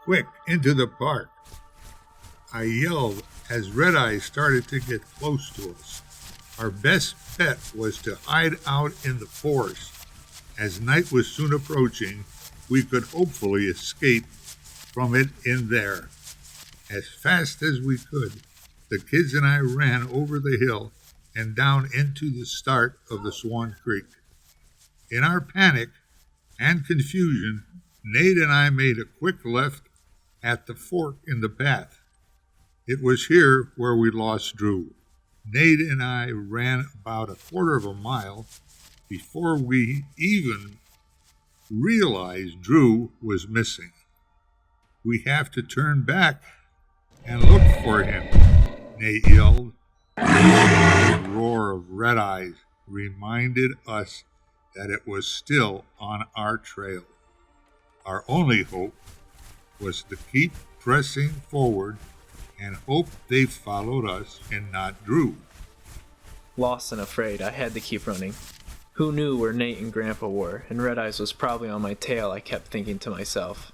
quick, into the park. I yelled as Red Eye started to get close to us. Our best bet was to hide out in the forest. As night was soon approaching, we could hopefully escape from it in there. As fast as we could, the kids and I ran over the hill and down into the start of the Swan Creek. In our panic and confusion, Nate and I made a quick left at the fork in the path. It was here where we lost Drew. Nate and I ran about a quarter of a mile before we even realized Drew was missing. We have to turn back and look for him, Nate yelled. The roar of Red Eyes reminded us that it was still on our trail. Our only hope was to keep pressing forward and hope they followed us and not Drew. Lost and afraid, I had to keep running. Who knew where Nate and Grandpa were, and Red Eyes was probably on my tail, I kept thinking to myself.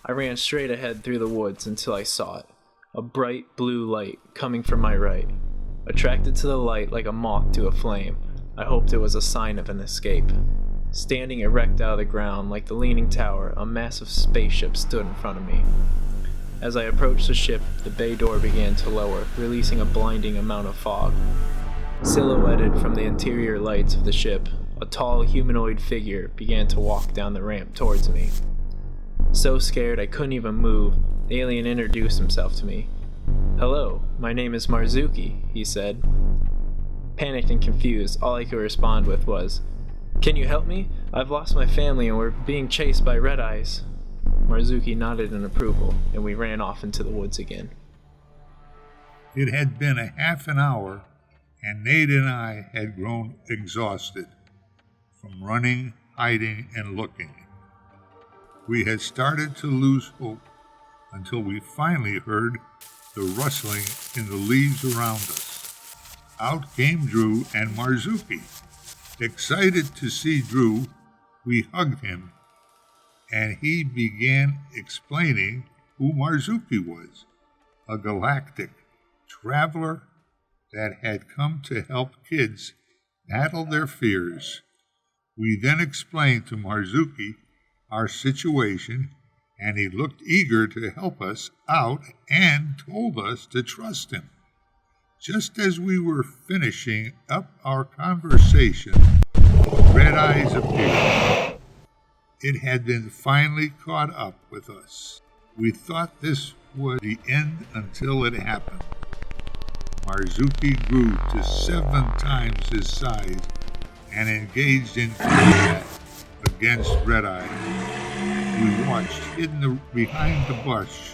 I ran straight ahead through the woods until I saw it, a bright blue light coming from my right. Attracted to the light like a moth to a flame, I hoped it was a sign of an escape. Standing erect out of the ground like the leaning tower, a massive spaceship stood in front of me. As I approached the ship, the bay door began to lower, releasing a blinding amount of fog. Silhouetted from the interior lights of the ship, a tall humanoid figure began to walk down the ramp towards me. So scared I couldn't even move, the alien introduced himself to me. "Hello, my name is Marzookie," he said. Panicked and confused, all I could respond with was, "Can you help me? I've lost my family and we're being chased by Red Eyes." Marzookie nodded in approval, and we ran off into the woods again. It had been a half an hour, and Nate and I had grown exhausted from running, hiding, and looking. We had started to lose hope until we finally heard the rustling in the leaves around us. Out came Drew and Marzookie. Excited to see Drew, we hugged him, and he began explaining who Marzookie was, a galactic traveler that had come to help kids battle their fears. We then explained to Marzookie our situation, and he looked eager to help us out and told us to trust him. Just as we were finishing up our conversation, Red Eyes appeared. It had been finally caught up with us. We thought this was the end until it happened. Marzookie grew to 7 times his size and engaged in combat against Red Eye. We watched hidden behind the bush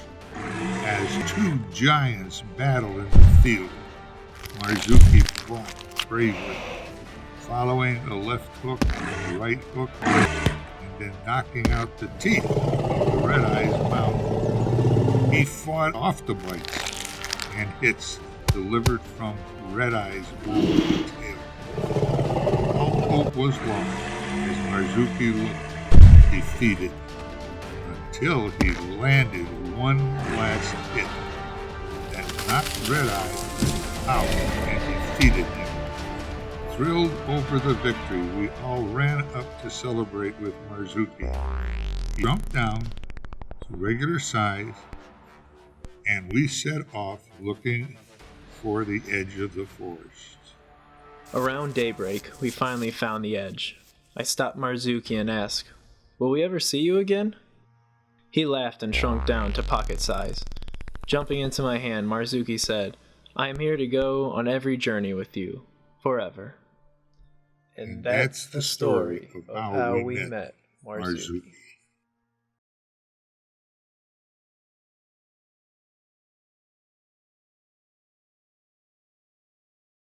as 2 giants battled in the field. Marzookie fought bravely, following a left hook and a right hook, and then knocking out the teeth of Red Eye's mouth. He fought off the bites and hits delivered from Red Eye's long tail. All hope was lost as Marzookie looked defeated until he landed one last hit that knocked Red Eye out and defeated him. Thrilled over the victory, we all ran up to celebrate with Marzookie. He jumped down to regular size, and we set off looking for the edge of the forest. Around daybreak, we finally found the edge. I stopped Marzookie and asked, "Will we ever see you again?" He laughed and shrunk down to pocket size. Jumping into my hand, Marzookie said, "I am here to go on every journey with you, forever." And that's the story of how we met Marzookie.